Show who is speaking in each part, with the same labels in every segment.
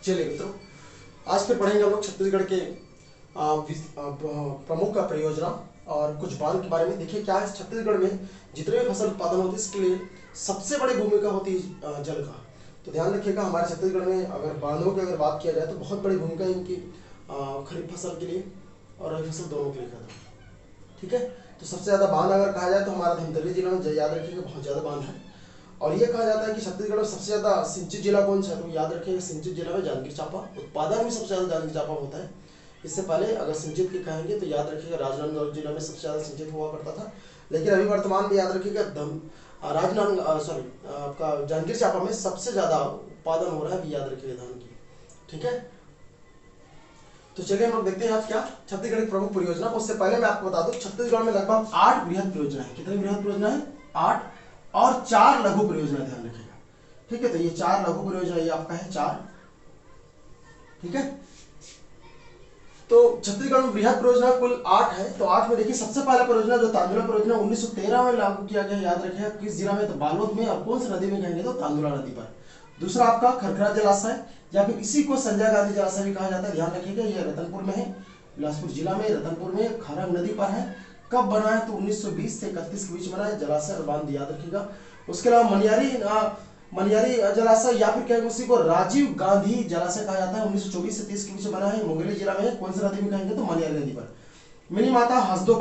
Speaker 1: चलिए मित्रों, आज फिर पढ़ेंगे हम लोग छत्तीसगढ़ के प्रमुख परियोजना और कुछ बांध के बारे में। देखिए क्या है, छत्तीसगढ़ में जितने भी फसल उत्पादन होते हैं इसके लिए सबसे बड़ी भूमिका होती है जल का। तो ध्यान रखिएगा, हमारे छत्तीसगढ़ में अगर बांधों की अगर बात किया जाए तो बहुत बड़ी भूमिका है इनकी खरीफ फसल के लिए और रबी फसल दोनों के लिए कहता हूँ। ठीक है, तो सबसे ज़्यादा बांध अगर कहा जाए तो हमारा धमतरी जिला में याद रखिएगा बहुत ज़्यादा बांध है। और ये कहा जाता है कि छत्तीसगढ़ में सबसे ज्यादा सिंचित जिला कौन सा है, तो याद रखिएगा सिंचित जिला में जांजगीर चांपा। उत्पादन में सबसे ज्यादा जांजगीर चांपा होता है। इससे पहले अगर सिंचित की कहेंगे तो याद रखिएगा राजनांदगांव जिला में सबसे ज्यादा सिंचित हुआ करता था, लेकिन अभी वर्तमान में याद रखिएगा आपका जांजगीर चांपा में सबसे ज्यादा उत्पादन हो रहा है, अभी याद रखिएगा धान की। ठीक है, तो चलिए हम लोग देखते हैं आज क्या छत्तीसगढ़ की प्रमुख परियोजना। उससे पहले मैं आपको बता दूं, छत्तीसगढ़ में लगभग 8 बृहद परियोजना है। कितनी बृहद परियोजना है? 8, और 4 लघु परियोजना, ध्यान रखिएगा। ठीक है, तो ये 4 लघु परियोजना ये आपका है 4। ठीक है, तो छत्तीसगढ़ में बृहद परियोजना कुल 8 है। तो 8 में देखिए सबसे पहला परियोजना जो तांदुला परियोजना 1913 में लागू किया गया, याद रखिएगा किस जिला में, तो बालोद में। और कौन सी नदी में कहेंगे तो तांदुला नदी पर। दूसरा आपका खरखरा जलाशय, या फिर इसी को संजय गांधी जलाशय भी कहा जाता है, ध्यान रखिएगा। ये रतनपुर में है, बिलासपुर जिला में रतनपुर में खरंग नदी पर है। कब बना है तो 1920 से 31 के बीच बना है, जलाशय और बांध याद रखिएगा। उसके अलावा मनियारी जलाशय, या फिर कहेंगे उसी को राजीव गांधी जलाशय कहा जाता है, 1924 से 30 के बीच बना है, मुंगेली जिला में। कौन सी नदी में कहेंगे तो मनियारी नदी पर। मिनी माता हसदो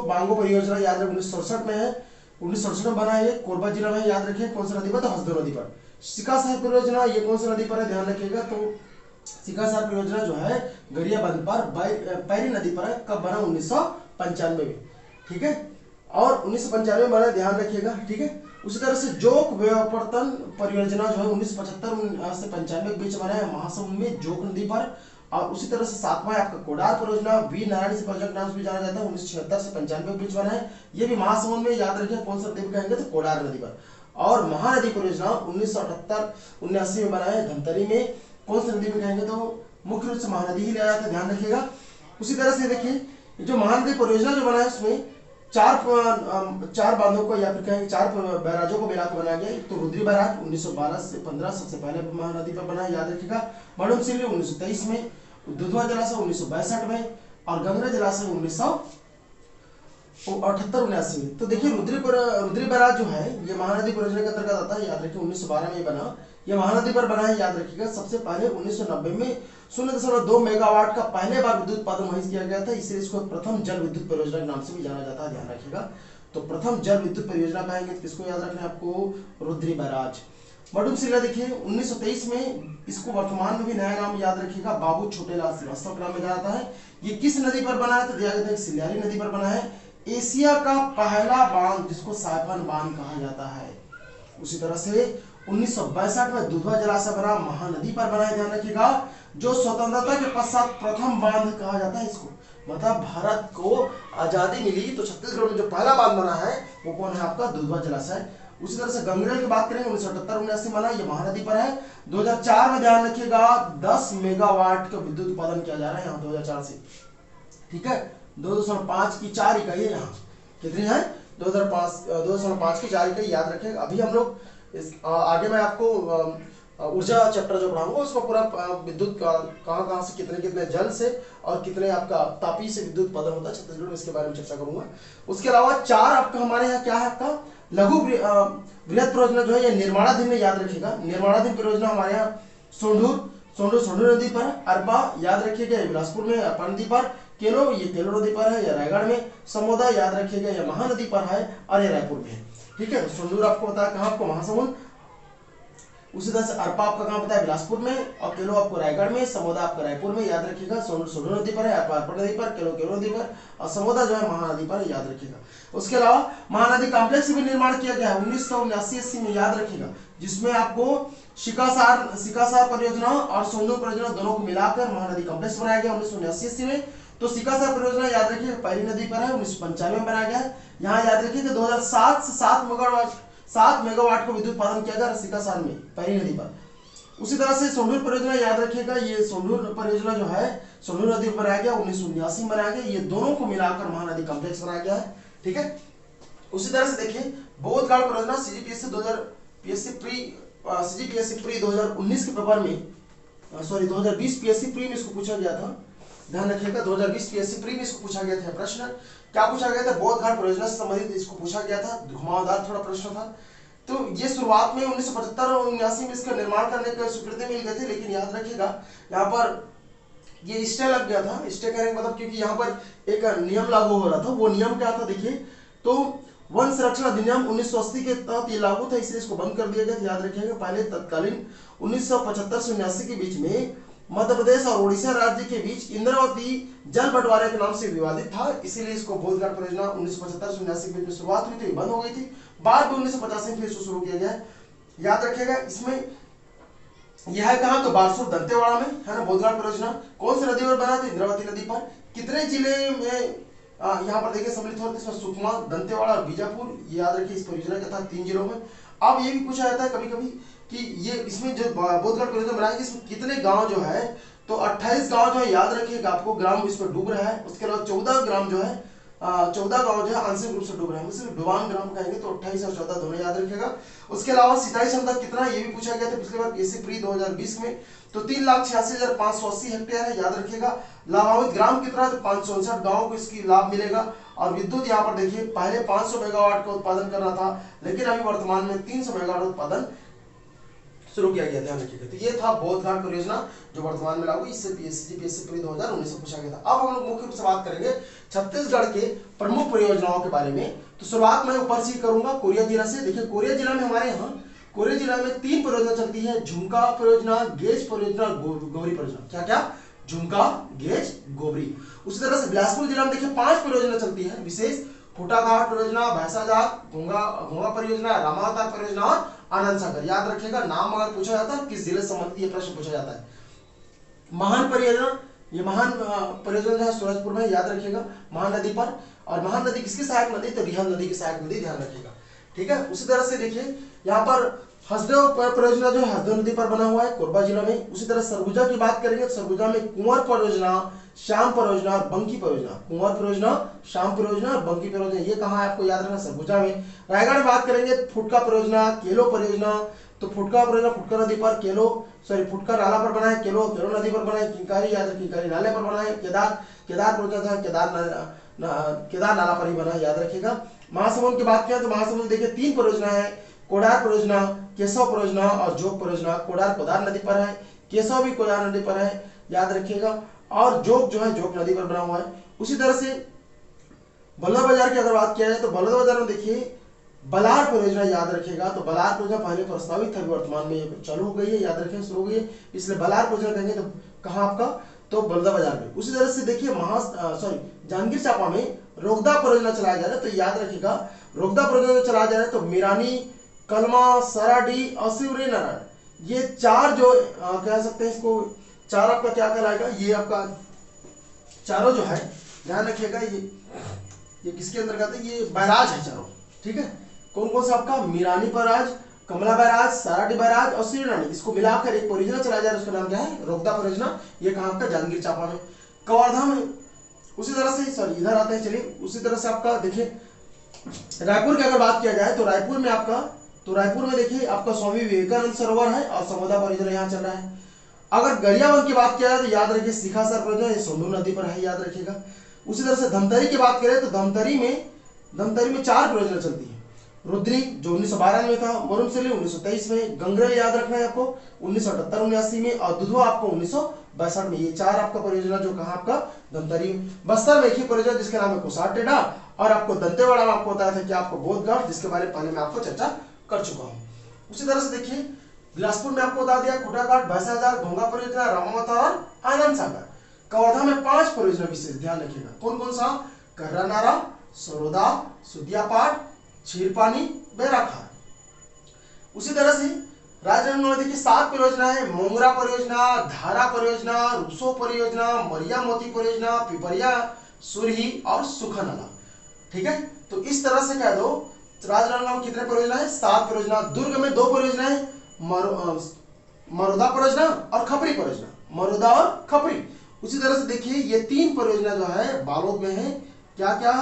Speaker 1: बांगो परियोजना याद रखें 1967 में है, 1967 में बना है, कोरबा जिला में। याद रखें कौन सी नदी पर, तो हसदो नदी पर। सिकासार परियोजना ये कौन सी नदी पर है, ध्यान रखिएगा, तो सिकासार परियोजना जो है गरियाबंद पर पैरी नदी पर है। कब बना? 1995 में। ठीक है, और 1995 में बना, ध्यान रखिएगा। ठीक है, उसी तरह से जोक व्यावर्तन परियोजना जो है 1975 से 95 के बीच बना है, महासमुंद में जोक नदी पर। और उसी तरह से 7वां आपका कोडार परियोजना वी नारायण से प्रोजेक्ट नाम से भी जाना जाता है, 1976 से 95 के बीच बना है, ये भी महासमुंद में। याद रखिए कौन सा नदी में कहेंगे तो कोडार नदी पर। और महानदी परियोजना 1978-79 में बना है, धमतरी में। कौन सी नदी में कहेंगे तो मुख्य रूप से महानदी ही लिया जाता है, ध्यान रखिएगा। उसी तरह से देखिए जो महानदी परियोजना जो बना है उसमें चार बांधों को, या फिर कहेंगे 4 बैराजों को मिलाकर बनाया गया। तो रुद्री बैराज 1912 से 15 सबसे पहले महानदी पर बना है, याद रखिएगा। मडुमसिल्ली 1923 में, दुधवा जलाशय 1962 में, और गंगरा जलाशय 1978-79 में। तो देखिए रुद्री बैराज जो है ये महानदी परियोजना के अंतर्गत आता है, याद रखिए 1912 में बना। ये महानदी पर बना है, याद रखिएगा। सबसे पहले 1990 में 0.2 मेगावाट का पहले बार विद्युत उत्पादन वहीं किया गया था, इसलिए इसको प्रथम जल विद्युत परियोजना के नाम से भी जाना जाता है, ध्यान रखिएगा। तो प्रथम जल विद्युत परियोजना कहेंगे तो किसको याद रखना है आपको? रुद्री बैराज। मडुमसिल्ला देखिए 1923 में, इसको वर्तमान में भी नया नाम याद रखिएगा बाबू छोटेलाल श्रीवास्तव के नाम में जाता है। ये किस नदी पर बना है तो दिया गया है सिल्लारी नदी पर बना है। एशिया का पहला बांध जिसको साइफन बांध कहा जाता है। उसी तरह से 1962 में दुधवा जलाशय बना, महानदी पर बना है, ध्यान रखिएगा। जो स्वतंत्रता के पश्चात प्रथम बांध कहा जाता है इसको, मतलब भारत को आजादी मिली तो छत्तीसगढ़ में जो पहला बांध बना है वो कौन है आपका? दुधवा जलाशय। उसी तरह से गंगरेल की बात करेंगे 1978-79 बना, ये महानदी पर है। 2004 में ध्यान रखिएगा 10 मेगावाट का विद्युत उत्पादन किया जा रहा है यहाँ 2004 से। ठीक है, 2005 की 4 इकाई है यहाँ। कितनी है? 2005 की 4 इकाई, याद रखेगा। अभी हम लोग आगे मैं आपको ऊर्जा चैप्टर जो पढ़ाऊंगा उसको पूरा विद्युत कहाँ से कितने जल से और कितने आपका तापी से विद्युत उत्पादन होता है छत्तीसगढ़ में, इसके बारे में चर्चा करूंगा। उसके अलावा 4 आपका हमारे यहाँ क्या है आपका लघु बृहद परियोजना जो है ये निर्माणाधीन में, याद रखिएगा। निर्माणाधीन परियोजना हमारे यहाँ सोंढूर नदी पर, अरपा याद रखिएगा बिलासपुर में, अरपा नदी पर। केलो ये केलो नदी पर है, या रायगढ़ में। समोदा याद रखिएगा ये महानदी पर है, और ये रायपुर में है। ठीक है, सोंढूर आपको बताया कहाँ आपको? महासमुंद। उसी तरह से अरपा आपका कहाँ पता है? बिलासपुर में। और केलो आपको रायगढ़ में, समोदा आपका रायपुर में, याद रखिएगा। सोंढूर नदी पर है, अरपा नदी पर, केलो नदी पर, और समोदा जो है महानदी पर, याद रखिएगा। उसके अलावा महानदी कॉम्प्लेक्स भी निर्माण किया गया है 1979-80 में, याद रखिएगा, जिसमें आपको सिकासार परियोजना और सोंढूर परियोजना दोनों को मिलाकर महानदी कॉम्प्लेक्स बनाया गया 1979-80 में। तो सिकासार परियोजना याद रखिए पैरी नदी पर है, 1995 में बनाया गया है। यहाँ याद रखिए कि 2007 से 7 मेगावाट को विद्युत उत्पादन किया गया सिकासार में, पैरी नदी पर। उसी तरह से सोंढूर परियोजना याद रखिएगा, ये सोंढूर परियोजना जो है सोंढूर नदी पर बनाया गया 1979 में बनाया गया। ये दोनों को मिलाकर महानदी कॉम्प्लेक्स बनाया गया है। ठीक है, उसी तरह से देखिए बोधगढ़ परियोजना सीजीपीएससी प्री 2019 के पेपर में 2020 पीएससी प्री में इसको पूछा गया था, ध्यान रखिएगा। 2020 पीएससी प्री में इसको पूछा गया था प्रश्न। क्या पूछा गया था? बौद्ध घाट परियोजना से संबंधित इसको पूछा गया था, घुमावदार थोड़ा प्रश्न था। तो ये शुरुआत में 1975 और 1979 में इसका निर्माण करने की स्वीकृति मिल गई थी, लेकिन याद रखिएगा यहाँ पर ये स्टे लग गया था। स्टे करने का मतलब क्योंकि यहाँ पर एक नियम लागू हो रहा था। वो नियम क्या था देखिए, तो वन संरक्षण अधिनियम 1980 के तहत ये लागू था, इसलिए इसको बंद कर दिया गया था। याद रखिएगा पहले तत्कालीन 1975 से 1979 के बीच में मध्य प्रदेश और उड़ीसा राज्य के बीच इंद्रावती जल बंटवारे के नाम से विवादित था, इसीलिए इसको बौद्ध घाट परियोजना 1975 से 1979 के बीच में शुरुआत हुई थी, बंद हो गई थी। बाद में 1985 में फिर इसको शुरू किया गया है। याद रखिएगा इसमें यह है कहाँ, तो बारसूर दंतेवाड़ा में है ना बौद्ध घाट परियोजना। कौन सी नदी पर बना था? इंद्रावती नदी पर। कितने जिले में यहाँ पर देखिए सम्मिलित होते हैं? इसमें सुकमा, दंतेवाड़ा और बीजापुर। ये याद रखिए इस परियोजना के तहत 3 जिलों में। अब ये भी पूछा जाता है कभी कभी कि ये इसमें जो बौद्ध घाट परियोजना बनाएगी इसमें कितने गांव जो है, तो 28 गांव जो है, याद रखिएगा आपको ग्राम इस पर डूब रहा है। उसके अलावा 14 ग्राम जो है 14 गांव जो है आंशिक रूप से डूब रहे हैं, सिर्फ डुबान ग्राम कहेंगे, तो 28 और 14 दोनों याद रखिएगा। उसके अलावा सिंचाई क्षमता कितना, ये भी पूछा गया था पिछली बार पीएससी प्री 2020 में, तो 3,86,580 हेक्टेयर है, याद रखिएगा। लाभान्वित ग्राम कितना है? तो 559 गाँव को इसकी लाभ मिलेगा। और विद्युत यहाँ पर देखिए पहले 500 मेगावाट का उत्पादन करना था, लेकिन अभी वर्तमान में 300 मेगावाट उत्पादन शुरू किया गया, ध्यान रखिएगा। तो ये था बौद्ध घाट परियोजना जो वर्तमान में लागू, इससे पीएससी प्री 2019 में पूछा गया था। अब हम लोग मुख्य रूप से बात करेंगे छत्तीसगढ़ के प्रमुख परियोजनाओं के बारे में। तो शुरुआत मैं ऊपर से करूंगा कोरिया जिला से। देखिए कोरिया जिला में हमारे यहाँ कोरिया जिला में 3 परियोजना चलती है, झुमका परियोजना, गेज परियोजना, गोबरी परियोजना। क्या क्या? झुमका, गेज, गोबरी। उसी तरह से बिलासपुर जिला में देखिए 5 परियोजना चलती है विशेष, फूटा घाट परियोजना, भैंसाघाट, घोंगा परियोजना, रामावतार परियोजना और आनंद सागर। याद रखिएगा नाम अगर पूछा जाता है किस जिले से संबंधित ये प्रश्न पूछा जाता है। महान परियोजना, ये महान परियोजना जो है सूरजपुर में, याद रखिएगा महान नदी पर। और महान नदी किसकी सहायक नदी? तो रिहंद नदी की सहायक नदी, ध्यान रखिएगा, ठीक है। उसी तरह से देखिए यहाँ पर हसदेव परियोजना जो है हसदेव नदी पर बना हुआ है कोरबा जिला में। उसी तरह सरगुजा की बात करेंगे तो सरगुजा में कुंवर परियोजना, श्याम परियोजना और बंकी परियोजना। कुंवर परियोजना, श्याम परियोजना और बंकी परियोजना, ये कहाँ है आपको याद रखना? सरगुजा में। रायगढ़ में बात करेंगे फुटका परियोजना, केलो परियोजना, तो फुटका परियोजना फुटका नदी पर, फुटका नाला पर बना है, केलो नदी पर बना है, किंकारी याद रखिए किंकारी नाले पर बना है, केदार परियोजना था केदार नाला पर ही बना है, याद रखिएगा। महासमुंद की बात किया तो महासमुंद देखिए 3 परियोजना है, कोडार परियोजना, केशव परियोजना और जोग परियोजना। कोडार कोदार नदी पर है, केशव भी कोदार नदी पर है, याद रखिएगा। और जोग जो है जोग नदी पर बना हुआ है। उसी तरह से बल्लभ बाजार की अगर बात किया जाए तो बल्लभ बाजार में देखिए बलार परियोजना, याद रखिएगा। तो बलार परियोजना पहले प्रस्तावित था, वर्तमान में चालू हो गई है, याद रखें शुरू हो गई है, इसलिए बलार परियोजना कहेंगे तो कहाँ आपका? तो बल्लभ बाजार में। उसी तरह से देखिए जांजगीर चांपा में रोगदा परियोजना चलाया जा रहा है, तो याद रखिएगा रोगदा परियोजना चलाया जा रहा है। तो मिरानी, कलमा, सराडी और शिवरी नारायण, ये 4 जो कह सकते हैं इसको 4 आपका क्या कहलाएगा? ये आपका चारों जो है ध्यान रखिएगा ये किसके अंतर्गत है? ये बैराज है चारों, ठीक है। कौन कौन सा आपका? मिरानी बैराज, कमला बैराज, सराडी बैराज और श्रीरानी, इसको मिलाकर एक परियोजना चलाया जा रहा है, उसका नाम क्या है? रोगदा परियोजना। ये कहाँ आपका? जांजगीर चांपा में। कवर्धा में उसी तरह से इधर आते हैं, चलिए उसी तरह से आपका देखिए रायपुर की अगर बात किया जाए तो रायपुर में देखिए आपका स्वामी विवेकानंद सरोवर है और समोदा परियोजना यहाँ चल रहा है। अगर गरियाबंद की बात किया जाए तो याद रखिए सिखासर परियोजना, ये सोंडू नदी पर है, याद रखिएगा। उसी तरह से धमतरी की बात करें तो धमतरी में 4 परियोजना चलती है। रुद्री जो 1912 में था, मुरुमसिली 1923 में, गंगरेल याद रखना है आपको 1978-79 में और दुधवा आपको 1962 में। ये 4 आपका परियोजना जो कहा आपका धमतरी। बस्तर में एक ही परियोजना जिसका नाम है कुसार टेढ़ा, और आपको दंतेवाड़ा में आपको बताया था कि आपको बौद्ध घाट, जिसके बारे में पहले मैं आपको चर्चा कर चुका हूँ। उसी तरह से देखिए बिलासपुर में आपको बता दिया खुटा घाट, भैंसाघाट, घोंगा परियोजना, रामावतार और आनंद सागर। कवर्धा में 5 परियोजना विशेष, ध्यान रखिएगा। कौन कौन सा? कर्रा नारा, सरोदा, सुदियापाट, छीरपानी, बैराखार। उसी तरह से राजनांदगांव में देखिए 7 परियोजना है, मोंगरा परियोजना, धारा परियोजना, रूसो परियोजना, मरिया मोती परियोजना, पिपरिया, सुरही और सुखानाला, ठीक है। तो इस तरह से कह दो राजनांदगांव में कितने परियोजना है? 7 परियोजना। दुर्ग में 2 परियोजना है, मरोदा परियोजना और खपरी परियोजना, मरोदा और खपरी। उसी तरह से देखिए ये 3 परियोजना जो है बालोद में है, क्या क्या?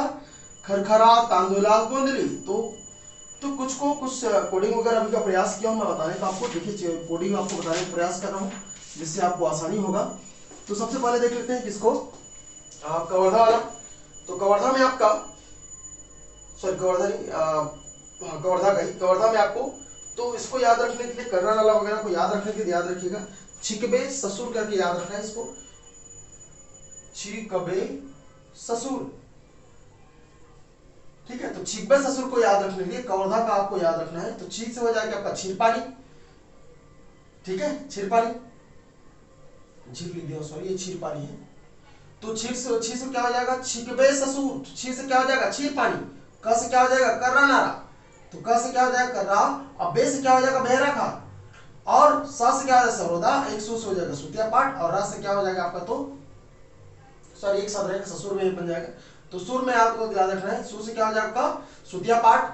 Speaker 1: खरखरा, तांदुला, गोंदली। तो कुछ कोडिंग वगैरह अभी का प्रयास किया हूं मैं बताने का आपको। देखिए कोडिंग आपको बताने का प्रयास कर रहा हूँ। जिससे आपको आसानी होगा। तो सबसे पहले देख लेते हैं किसको, कवर्धा वाला। तो कवर्धा में आपका, सॉरी कवर्धा नहीं, हाँ कवर्धा का ही, कवर्धा में आपको, तो इसको याद रखने के लिए, कर्रा नाला वगैरह को याद रखने के लिए याद रखिएगा छिकबे ससुर करके याद रखना है इसको, छिकबे ससुर, ठीक है। तो छिकबे ससुर को याद रखने के लिए कवर्धा का आपको याद रखना है। तो छीक से हो जाएगा आपका छिरपानी, ठीक है, छिरपानी, झीर लिख दिया, सॉरी ये छिरपानी है। तो छीर से क्या हो जाएगा, छिकबे ससुर, छीर से क्या हो जाएगा, छिरपानी, क से क्या हो जाएगा, कर्रा नारा, तो क से क्या हो जाएगा, कर्रा, अब बे से क्या हो जाएगा, बहरा खा, और सा से क्या हो जाएगा, सरोदा, एक सू से हो जाएगा सुतिया पाठ, और रा से क्या हो जाएगा आपका, तो सॉरी एक साथ रहेगा, ससुर में बन जाएगा। तो सुर में आपको याद रखना है, सू से क्या हो जाएगा, सुतिया पाठ,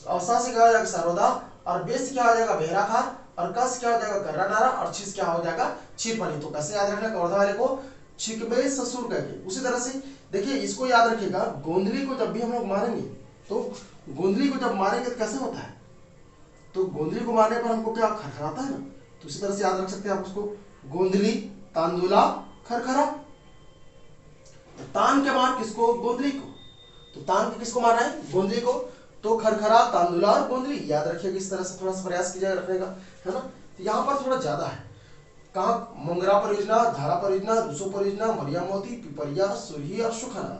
Speaker 1: और सा से क्या हो जाएगा, सरोदा, और बे से क्या हो जाएगा, बहरा खार, और क से क्या हो जाएगा, कर्रा नारा, और छी से क्या हो जाएगा, छिरपानी। तो कैसे याद रखना है कवर्धा वाले को, छिकबे ससुर करके। उसी तरह से देखिए इसको याद रखिएगा, गोंदली को जब भी हम लोग मारेंगे, तो गोंदली को जब मारेंगे तो कैसे होता है, तो गोंदली को मारने पर हमको क्या खरखराता है ना, तो इसी तरह से याद रख सकते हैं आप उसको, गोंदली तांदुला खरखरा। तो तान के मार किसको, गोंदली को, तो तान के किसको मारना है, गोंदली को, तो खरखरा तांदुला और गोंदली याद रखिएगा। इस तरह से थोड़ा सा प्रयास कीजिएगा रखने का, है ना। तो यहाँ पर थोड़ा ज्यादा है, कहाँ, मंगरा परियोजना, धारा परियोजना, रूसो परियोजना, मरिया मोती, पिपरिया, सुरही और सुखाना।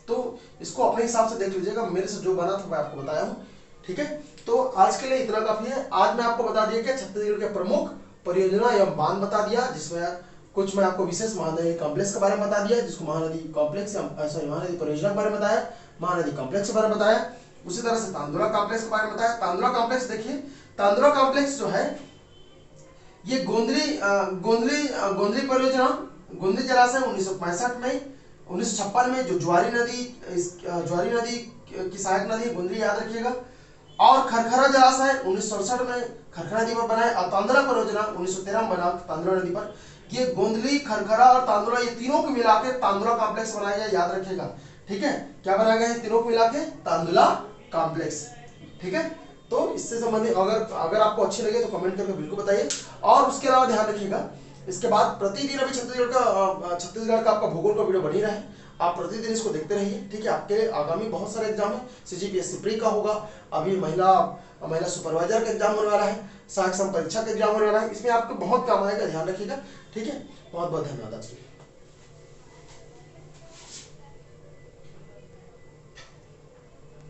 Speaker 1: तो इसको अपने हिसाब से देख लीजिएगा, मेरे से जो बना था मैं आपको बताया हूँ, ठीक है। तो आज के लिए इतना काफी है। आज मैं आपको बता दिया कि छत्तीसगढ़ के प्रमुख परियोजना एवं बांध बता दिया, जिसमें कुछ मैं आपको विशेष महानदी कॉम्प्लेक्स के बारे में बता दिया, जिसको महानदी कॉम्प्लेक्स, सॉरी महानदी परियोजना के बारे में बताया, महानदी कॉम्प्लेक्स के बारे में बताया। उसी तरह से तांदुला कॉम्प्लेक्स के बारे में बताया। तांदुला कॉम्प्लेक्स देखिए, तांदुला कॉम्प्लेक्स जो है ये गोंदली परियोजना, गोंदली जलाशय 1965 में, 1956 में जो ज्वारी नदी की सहायक नदी गोंदली याद रखिएगा, और खरखरा जलाशय 1967 में खरखरा नदी पर बनाए, और तांदुला परियोजना 1913 में बना तांदुला नदी पर। ये गोंदली, खरखरा और तांदुला, ये तीनों को मिला के तांदुला कॉम्प्लेक्स बनाया गया, याद रखिएगा, ठीक है। क्या बनाया गया है, तीनों को मिला के तांदुला कॉम्प्लेक्स, ठीक है। तो इससे संबंधित अगर आपको अच्छे लगे तो कमेंट करके बिल्कुल बताइए। और उसके अलावा ध्यान रखिएगा, इसके बाद प्रतिदिन अभी छत्तीसगढ़ का आपका भूगोल का वीडियो बनी रहे, आप प्रतिदिन इसको देखते रहिए, ठीक है। आपके आगामी बहुत सारे एग्जाम है, सीजीपीएससी प्री का होगा, अभी महिला सुपरवाइजर का एग्जाम होने वाला है, सहायक सम परीक्षा का एग्जाम होने वाला है, इसमें आपको बहुत काम आएगा, ध्यान रखिएगा, ठीक है। बहुत बहुत धन्यवाद आज के लिए।